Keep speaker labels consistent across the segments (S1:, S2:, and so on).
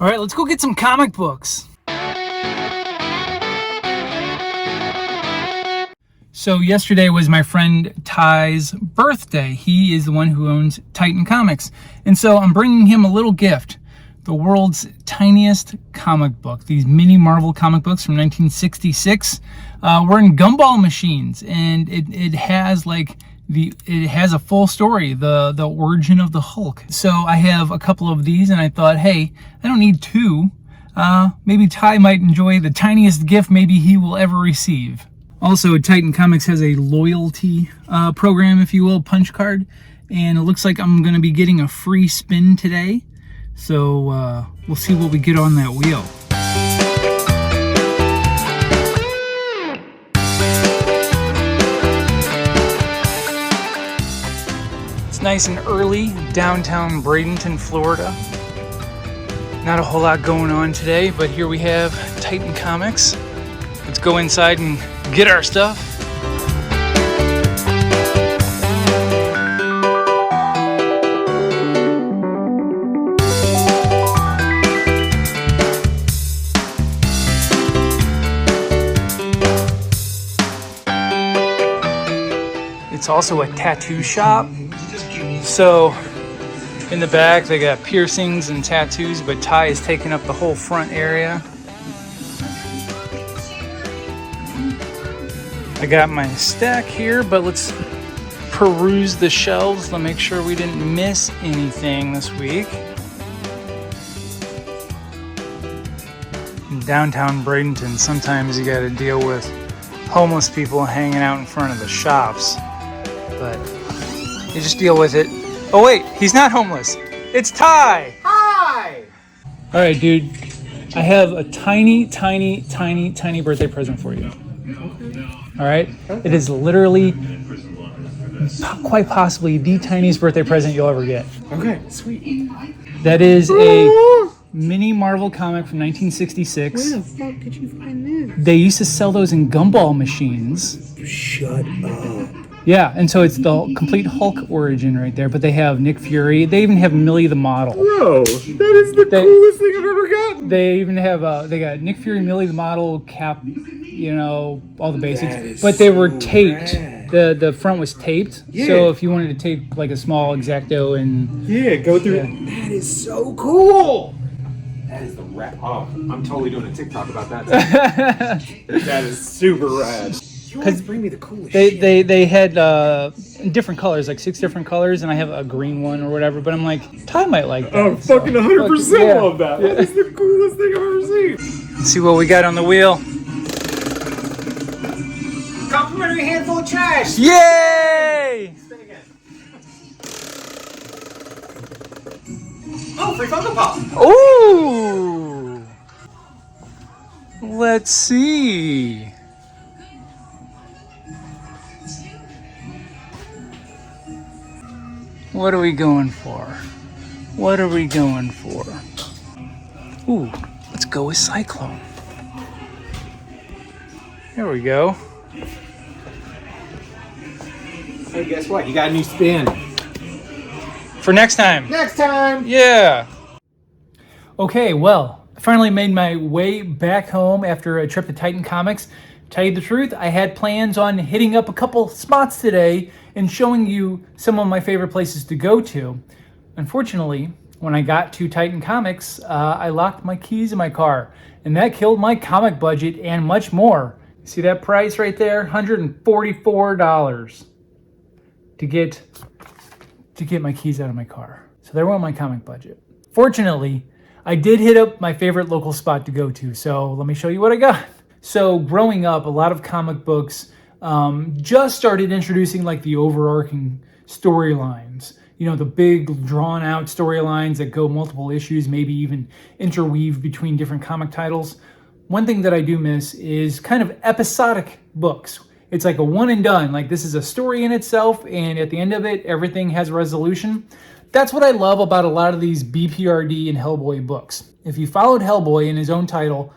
S1: All right, let's go get some comic books. So yesterday was my friend Ty's birthday. He is the one who owns Titan Comics. And so I'm bringing him a little gift. The world's tiniest comic book. These mini Marvel comic books from 1966. We're in gumball machines, and it has a full story, the origin of the Hulk. So I have a couple of these, and I thought, hey, I don't need two. Maybe Ty might enjoy the tiniest gift maybe he will ever receive. Also, Titan Comics has a loyalty program, if you will, punch card. And it looks like I'm going to be getting a free spin today. So we'll see what we get on that wheel. It's nice and early, downtown Bradenton, Florida. Not a whole lot going on today, but here we have Titan Comics. Let's go inside and get our stuff. It's also a tattoo shop. So in the back they got piercings and tattoos, but Ty is taking up the whole front area. I got my stack here, but let's peruse the shelves to make sure we didn't miss anything this week. In downtown Bradenton, sometimes you got to deal with homeless people hanging out in front of the shops, but you just deal with it. Oh wait, he's not homeless. It's Ty!
S2: Hi!
S1: All right, dude. I have a tiny birthday present for you. All right? It is literally, quite possibly, the tiniest birthday present you'll ever get.
S2: Okay, sweet.
S1: That is a mini Marvel comic from 1966.
S2: Where the fuck did you find this?
S1: They used to sell those in gumball machines.
S2: Shut up.
S1: Yeah, and so it's the complete Hulk origin right there, but they have Nick Fury. They even have Millie the model.
S2: Bro, that is the coolest thing I've ever gotten.
S1: They even have, they got Nick Fury, Millie the model, Cap, you know, all the basics. But they were taped. Rad. The front was taped. Yeah. So if you wanted to tape like a small X-Acto and...
S2: Yeah, go through it. That is so cool. That is the rad. Oh, I'm totally doing a TikTok about that. That is super rad. You always bring me the coolest shit.
S1: They had different colors, like 6 different colors, and I have a green one or whatever, but I'm like, Ty might like that.
S2: I'm fucking 100% love that. Yeah. That is the coolest thing I've ever seen.
S1: Let's see what we got on the wheel.
S2: Complimentary handful of trash.
S1: Yay!
S2: Spin again. Oh, free Funko Pop.
S1: Ooh! Let's see. What are we going for? What are we going for? Ooh, let's go with Cyclone. There we go.
S2: Hey, guess what? You got a new spin.
S1: For next time.
S2: Next time!
S1: Yeah. Okay, well, I finally made my way back home after a trip to Titan Comics. Tell you the truth, I had plans on hitting up a couple spots today and showing you some of my favorite places to go to. Unfortunately, when I got to Titan Comics, I locked my keys in my car, and that killed my comic budget and much more. See that price right there? $144 to get my keys out of my car. So there went my comic budget. Fortunately, I did hit up my favorite local spot to go to, so let me show you what I got. So growing up, a lot of comic books just started introducing like the overarching storylines. You know, the big drawn out storylines that go multiple issues, maybe even interweave between different comic titles. One thing that I do miss is kind of episodic books. It's like a one and done, like this is a story in itself, and at the end of it, everything has a resolution. That's what I love about a lot of these BPRD and Hellboy books. If you followed Hellboy in his own title,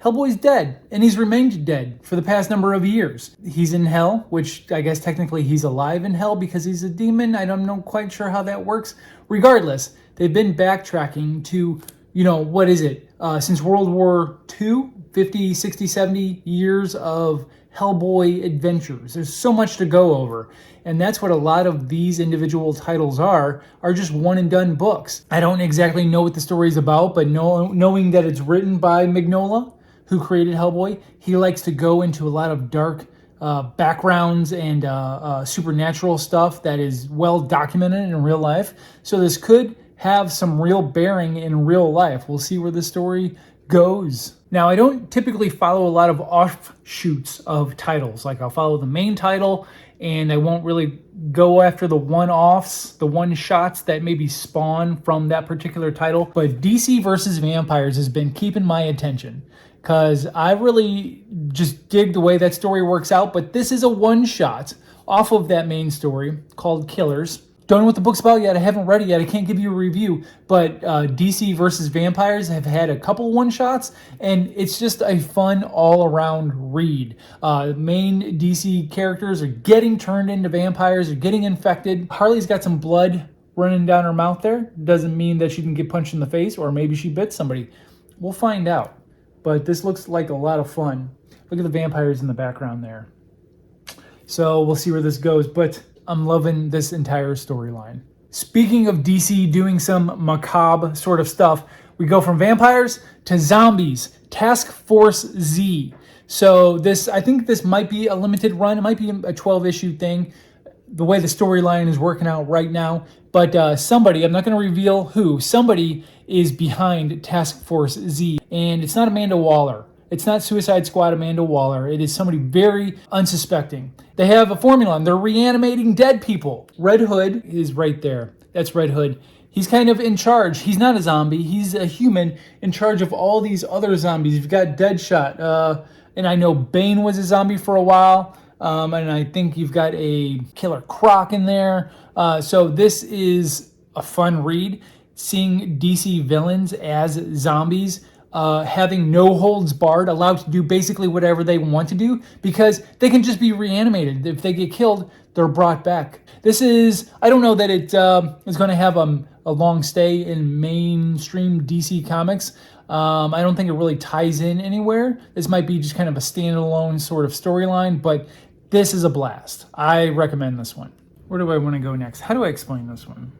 S1: Hellboy's dead, and he's remained dead for the past number of years. He's in hell, which I guess technically he's alive in hell because he's a demon. I don't know quite sure how that works. Regardless, they've been backtracking to what is it? Since World War II, 50, 60, 70 years of Hellboy adventures. There's so much to go over. And that's what a lot of these individual titles are just one and done books. I don't exactly know what the story is about, but knowing that it's written by Mignola, who created Hellboy, he likes to go into a lot of dark backgrounds and supernatural stuff that is well documented in real life. So this could have some real bearing in real life. We'll see where the story goes. Now, I don't typically follow a lot of offshoots of titles. Like I'll follow the main title and I won't really go after the one-offs, the one-shots that maybe spawn from that particular title. But DC versus Vampires has been keeping my attention because I really just dig the way that story works out. But this is a one-shot off of that main story called Killers. Don't know what the book's about yet. I haven't read it yet. I can't give you a review. But DC versus Vampires have had a couple one-shots, and it's just a fun all-around read. Main DC characters are getting turned into vampires, are getting infected. Harley's got some blood running down her mouth there. Doesn't mean that she can get punched in the face, or maybe she bit somebody. We'll find out. But this looks like a lot of fun. Look at the vampires in the background there. So we'll see where this goes. But I'm loving this entire storyline. Speaking of DC doing some macabre sort of stuff, we go from vampires to zombies, Task Force Z. So I think this might be a limited run. It might be a 12-issue thing, the way the storyline is working out right now. But somebody, I'm not going to reveal who, somebody is behind Task Force Z. And it's not Amanda Waller. It's not Suicide Squad Amanda Waller. It is somebody very unsuspecting. They have a formula and they're reanimating dead people. Red Hood is right there. That's Red Hood. He's kind of in charge. He's not a zombie. He's a human in charge of all these other zombies. You've got Deadshot. And I know Bane was a zombie for a while. And I think you've got a Killer Croc in there. So this is a fun read. Seeing DC villains as zombies. Having no holds barred, allowed to do basically whatever they want to do because they can just be reanimated. If they get killed, they're brought back. I don't know that it is going to have a long stay in mainstream DC Comics. I don't think it really ties in anywhere. This might be just kind of a standalone sort of storyline, but this is a blast. I recommend this one. Where do I want to go next? How do I explain this one?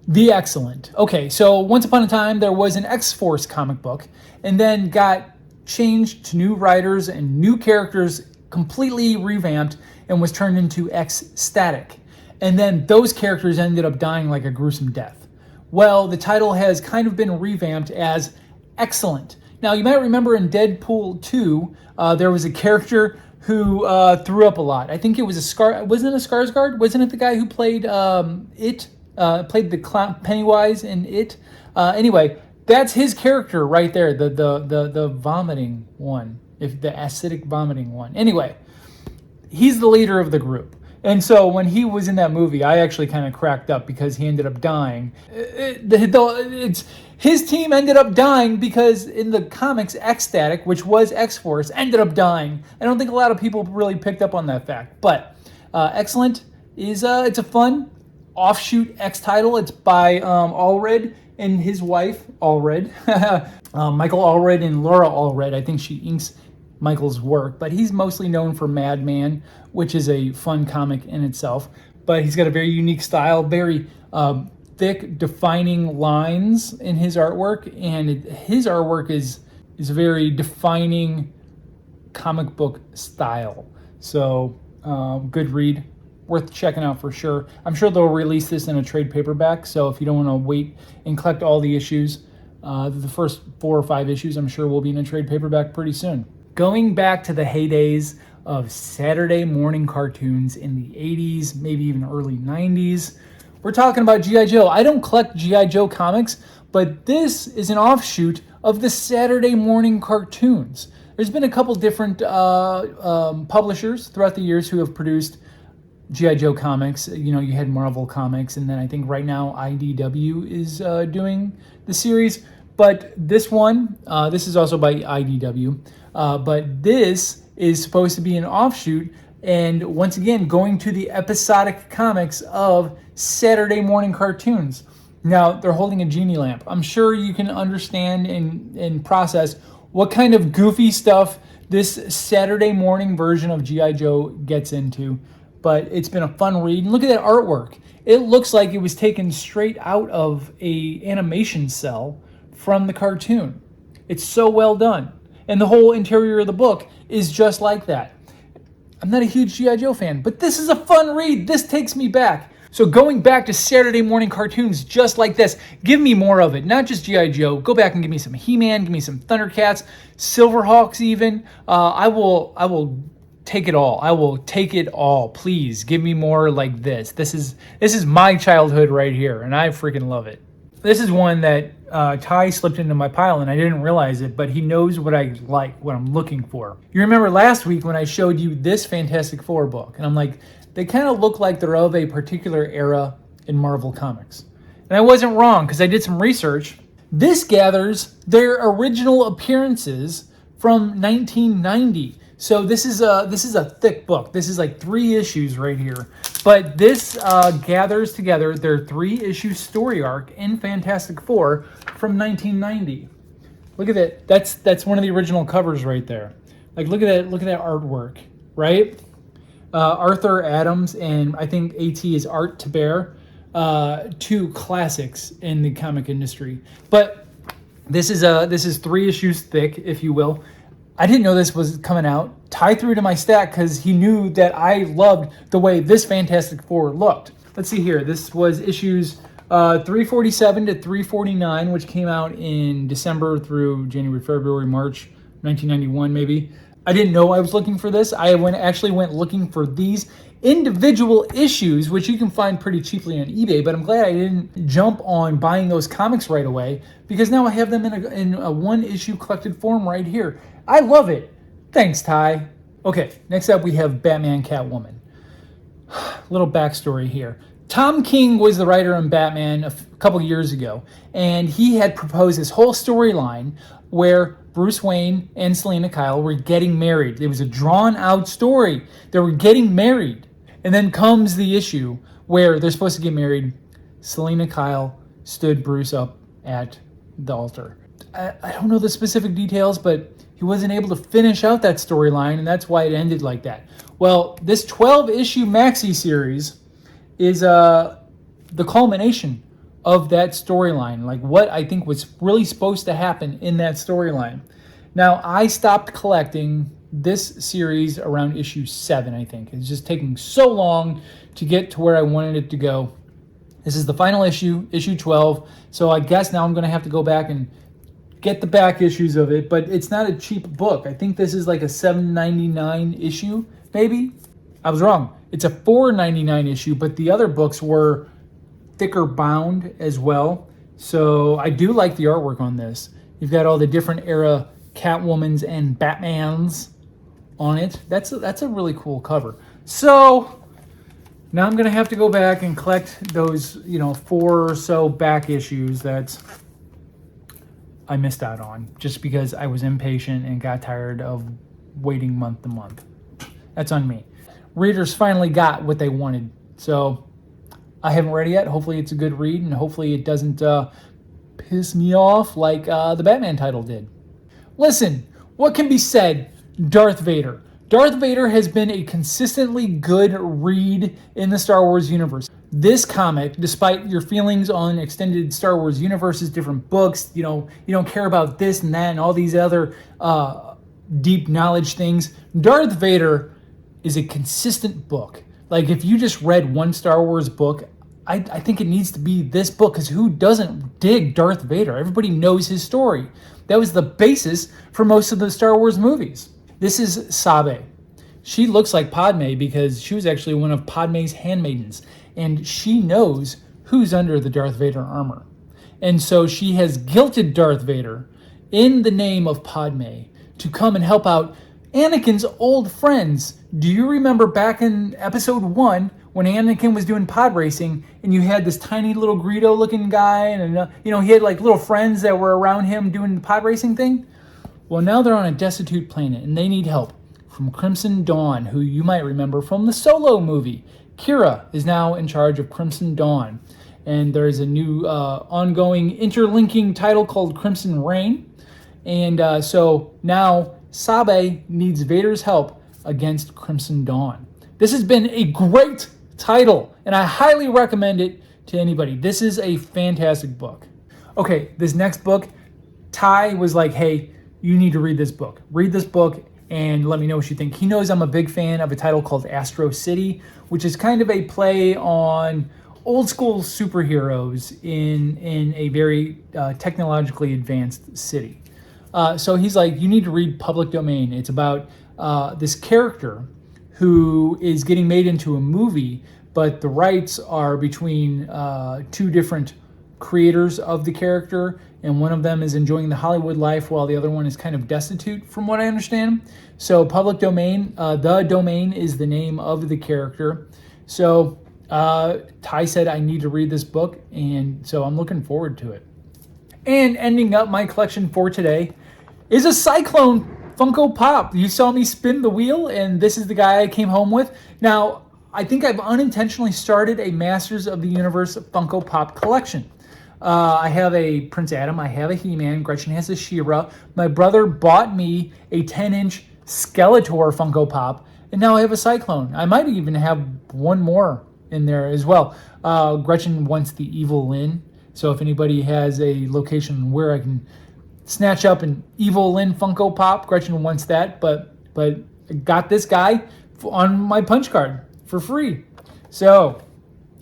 S1: The X-Cellent. Okay, so once upon a time, there was an X-Force comic book and then got changed to new writers and new characters, completely revamped, and was turned into X-Static. And then those characters ended up dying like a gruesome death. Well, the title has kind of been revamped as X-Cellent. Now, you might remember in Deadpool 2, there was a character who threw up a lot. I think it was wasn't it a Skarsgård? Wasn't it the guy who played It? Played the clown Pennywise in It. Anyway, that's his character right there, the vomiting one, if the acidic vomiting one. Anyway, he's the leader of the group. And so when he was in that movie, I actually kind of cracked up because he ended up dying. His team ended up dying because in the comics, X-Static, which was X-Force, ended up dying. I don't think a lot of people really picked up on that fact. But X-Cellent is it's a fun offshoot X title. It's by Allred and his wife, Allred. Michael Allred and Laura Allred. I think she inks Michael's work, but he's mostly known for Madman, which is a fun comic in itself. But he's got a very unique style, very thick, defining lines in his artwork, and his artwork is a very defining comic book style. So good read. Worth checking out for sure. I'm sure they'll release this in a trade paperback, so if you don't want to wait and collect all the issues, the first 4 or 5 issues I'm sure will be in a trade paperback pretty soon. Going back to the heydays of Saturday morning cartoons in the 80s, maybe even early 90s, we're talking about G.I. Joe. I don't collect G.I. Joe comics, but this is an offshoot of the Saturday morning cartoons. There's been a couple different publishers throughout the years who have produced G.I. Joe comics. You know, you had Marvel Comics, and then I think right now IDW is doing the series. But this one, this is also by IDW, but this is supposed to be an offshoot, and once again, going to the episodic comics of Saturday morning cartoons. Now they're holding a genie lamp. I'm sure you can understand and process what kind of goofy stuff this Saturday morning version of G.I. Joe gets into. But it's been a fun read. And look at that artwork. It looks like it was taken straight out of a animation cell from the cartoon. It's so well done. And the whole interior of the book is just like that. I'm not a huge G.I. Joe fan, but this is a fun read. This takes me back. So going back to Saturday morning cartoons just like this, give me more of it. Not just G.I. Joe. Go back and give me some He-Man, give me some Thundercats, Silverhawks even. I will take it all. I will take it all. Please give me more like this. This is my childhood right here, and I freaking love it. This is one that Ty slipped into my pile, and I didn't realize it, but he knows what I like, what I'm looking for. You remember last week when I showed you this Fantastic Four book, and I'm like, they kind of look like they're of a particular era in Marvel Comics. And I wasn't wrong, because I did some research. This gathers their original appearances from 1990. So this is a thick book. This is like 3 issues right here. But this gathers together their 3-issue story arc in Fantastic Four from 1990. Look at that. That's one of the original covers right there. Like look at that artwork, right? Arthur Adams and I think AT is Art to Bear, 2 classics in the comic industry. But this is 3 issues thick, if you will. I didn't know this was coming out. Ty threw it in my stack because he knew that I loved the way this Fantastic Four looked. Let's see here. This was issues 347 to 349, which came out in December through January, February, March 1991, maybe. I didn't know I was looking for this. I actually went looking for these individual issues, which you can find pretty cheaply on eBay, but I'm glad I didn't jump on buying those comics right away because now I have them in a 1-issue collected form right here. I love it. Thanks, Ty. Okay, next up we have Batman Catwoman. Little backstory here. Tom King was the writer on Batman a couple years ago, and he had proposed this whole storyline where Bruce Wayne and Selina Kyle were getting married. It was a drawn-out story. They were getting married. And then comes the issue where they're supposed to get married. Selina Kyle stood Bruce up at the altar. I don't know the specific details, but he wasn't able to finish out that storyline, and that's why it ended like that. Well, this 12-issue maxi series is the culmination of that storyline, like what I think was really supposed to happen in that storyline. Now, I stopped collecting this series around issue 7, I think. It's just taking so long to get to where I wanted it to go. This is the final issue, issue 12, so I guess now I'm going to have to go back and get the back issues of it, but it's not a cheap book. I think this is like a $7.99 issue, maybe? I was wrong. It's a $4.99 issue, but the other books were thicker bound as well. So I do like the artwork on this. You've got all the different era Catwomans and Batmans on it. That's a really cool cover. So now I'm going to have to go back and collect those, 4 or so back issues that I missed out on just because I was impatient and got tired of waiting month to month. That's on me. Readers finally got what they wanted. So I haven't read it yet. Hopefully it's a good read, and hopefully it doesn't piss me off like the Batman title did. Listen, what can be said? Darth Vader. Darth Vader has been a consistently good read in the Star Wars universe. This comic, despite your feelings on extended Star Wars universes, different books, you don't care about this and that and all these other deep knowledge things. Darth Vader is a consistent book. Like if you just read one Star Wars book, I think it needs to be this book, because who doesn't dig Darth Vader? Everybody knows his story. That was the basis for most of the Star Wars movies. This is Sabe. She looks like Padme because she was actually one of Padme's handmaidens, and she knows who's under the Darth Vader armor. And so she has guilted Darth Vader in the name of Padme to come and help out Anakin's old friends. Do you remember back in episode 1 when Anakin was doing pod racing and you had this tiny little Greedo looking guy and he had like little friends that were around him doing the pod racing thing? Well, now they're on a destitute planet and they need help from Crimson Dawn, who you might remember from the Solo movie. Kira is now in charge of Crimson Dawn. and there's a new ongoing interlinking title called Crimson Reign. And so now Sabe needs Vader's help against Crimson Dawn. This has been a great title, and I highly recommend it to anybody. This is a fantastic book. Okay, this next book, Ty was like, hey, you need to read this book. Read this book and let me know what you think. He knows I'm a big fan of a title called Astro City, which is kind of a play on old school superheroes in a very technologically advanced city. So he's like, you need to read Public Domain. It's about this character who is getting made into a movie, but the rights are between two different creators of the character, and one of them is enjoying the Hollywood life while the other one is kind of destitute, from what I understand. So Public Domain, The Domain is the name of the character. So Ty said I need to read this book, and so I'm looking forward to it. And ending up my collection for today is a Cyclone Funko Pop. You saw me spin the wheel, and this is the guy I came home with. Now, I think I've unintentionally started a Masters of the Universe Funko Pop collection. I have a Prince Adam, I have a He-Man, Gretchen has a She-Ra. My brother bought me a 10-inch Skeletor Funko Pop, and now I have a Cyclone. I might even have one more in there as well. Gretchen wants the Evil Lyn, so if anybody has a location where I can snatch up an Evil Lyn Funko Pop, Gretchen wants that, but I got this guy on my punch card for free. So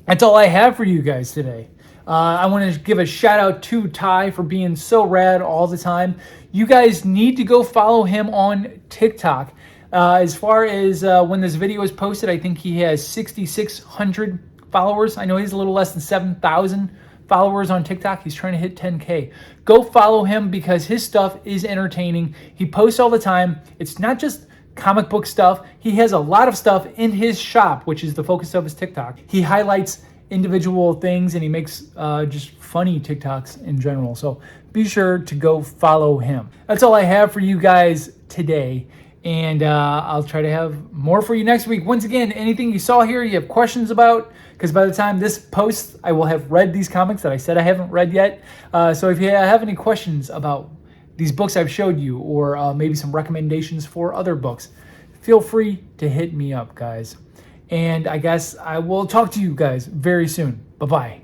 S1: that's all I have for you guys today. I want to give a shout out to Ty for being so rad all the time. You guys need to go follow him on TikTok. As far as when this video is posted, I think he has 6,600 followers. I know he's a little less than 7,000 followers on TikTok. He's trying to hit 10K. Go follow him because his stuff is entertaining. He posts all the time. It's not just comic book stuff. He has a lot of stuff in his shop, which is the focus of his TikTok. He highlights individual things and he makes just funny TikToks in general. So be sure to go follow him. That's all I have for you guys today. And I'll try to have more for you next week. Once again, anything you saw here, you have questions about, because by the time this posts, I will have read these comics that I said I haven't read yet. So if you have any questions about these books I've showed you, or maybe some recommendations for other books, feel free to hit me up, guys. And I guess I will talk to you guys very soon. Bye-bye.